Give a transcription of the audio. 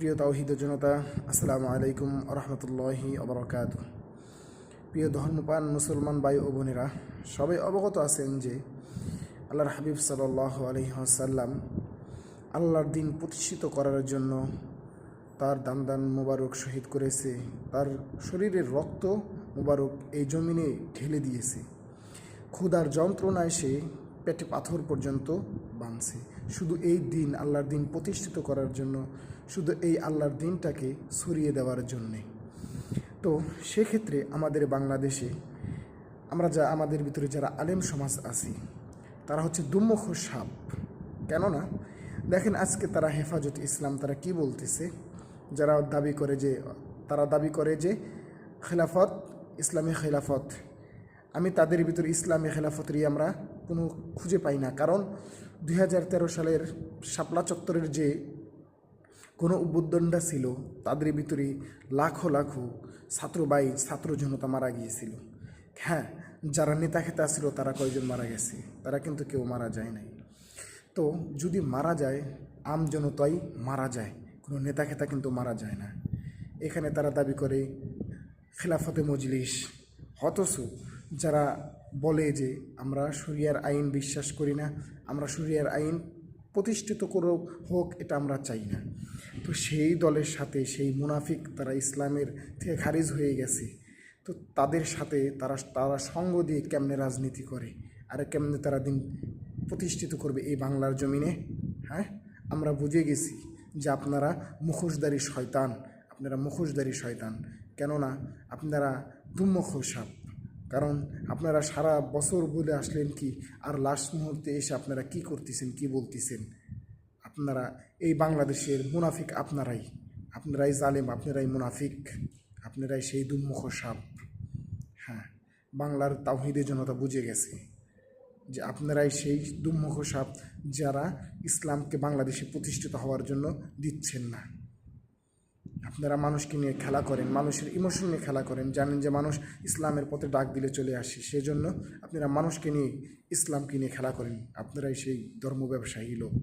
প্রিয় তাওহীদ জনতা, আসসালামু আলাইকুম রহমতুল্লাহি অবরকাত। প্রিয় ধর্মপ্রাণ মুসলমান ভাই ও বোনেরা, সবাই অবগত আছেন যে আল্লাহর হাবিব সাল্লাল্লাহু আলাইহি ওয়াসাল্লাম আল্লাহর দিন প্রতিষ্ঠিত করার জন্য তার দান মোবারক শহীদ করেছে, তার শরীরের রক্ত মোবারক এই জমিনে ঢেলে দিয়েছে। ক্ষুধার যন্ত্রণায় সে পেটে পাথর পর্যন্ত বাঁধছে শুধু এই দিন, আল্লাহর দিন প্রতিষ্ঠিত করার জন্য, শুধু এই আল্লাহর দিনটাকে ছড়িয়ে দেওয়ার জন্যে। তো সেক্ষেত্রে আমাদের বাংলাদেশে আমাদের ভিতরে যারা আলেম সমাজ আছি, তারা হচ্ছে দুমুখ সাপ। কেননা দেখেন, আজকে তারা হেফাজত ইসলাম তারা কি বলতেছে, তারা দাবি করে যে খেলাফত, ইসলামী খেলাফত। আমি তাদের ভিতরে ইসলামী খেলাফতেরই আমরা কোনো খুঁজে পাই না। কারণ 2013 সালের শাপলা চত্বরের যে কোনো উদ্বোধনটা ছিল, তাদের ভিতরে লাখো লাখো ছাত্র জনতা মারা গিয়েছিল। হ্যাঁ, যারা নেতা খেতা ছিল তারা কয়জন মারা গেছে, তারা কিন্তু কেউ মারা যায় নাই। তো যদি মারা যায়, আম জনতাই মারা যায়, কোনো নেতা খেতা কিন্তু মারা যায় না। এখানে তারা দাবি করে খেলাফতে মজলিস। অথচ যারা বলে যে আমরা শরিয়ার আইন বিশ্বাস করি না, আমরা শরিয়ার আইন প্রতিষ্ঠিত করে হোক, এটা আমরা চাই না, তো সেই দলের সাথে সেই মুনাফিক, তারা ইসলামের থেকে খারিজ হয়ে গেছে, তো তাদের সাথে তারা সঙ্গ দিয়ে কেমনে রাজনীতি করে আর কেমনে তারা দিন প্রতিষ্ঠিত করবে এই বাংলার জমিনে। হ্যাঁ, আমরা বুঝে গেছি যে আপনারা মুখোশধারী শয়তান। কেননা আপনারা দুমুখ সাপ। কারণ আপনারা সারা বছর বলে আসলেন কি, আর লাস্ট মুহূর্তে এসে আপনারা কি করতেছেন, কি বলতেছেন? আপনারা এই বাংলাদেশের মুনাফিক, আপনারাই জালেম, আপনারাই মুনাফিক, আপনারাই সেই দুমুখ সাপ। হ্যাঁ, বাংলার তাওহীদের জনতা বুঝে গেছে যে আপনারাই সেই দুমুখ সাপ, যারা ইসলামকে বাংলাদেশে প্রতিষ্ঠিত হওয়ার জন্য দিচ্ছেন না। আপনারা মানুষকে নিয়ে খেলা করেন, মানুষের ইমোশন নিয়ে খেলা করেন, জানেন যে মানুষ ইসলামের পথে ডাক দিলে চলে আসে, সেজন্য আপনারা মানুষকে নিয়ে, ইসলামকে নিয়ে খেলা করেন। আপনারাই সেই ধর্ম ব্যবসায়ী লোক।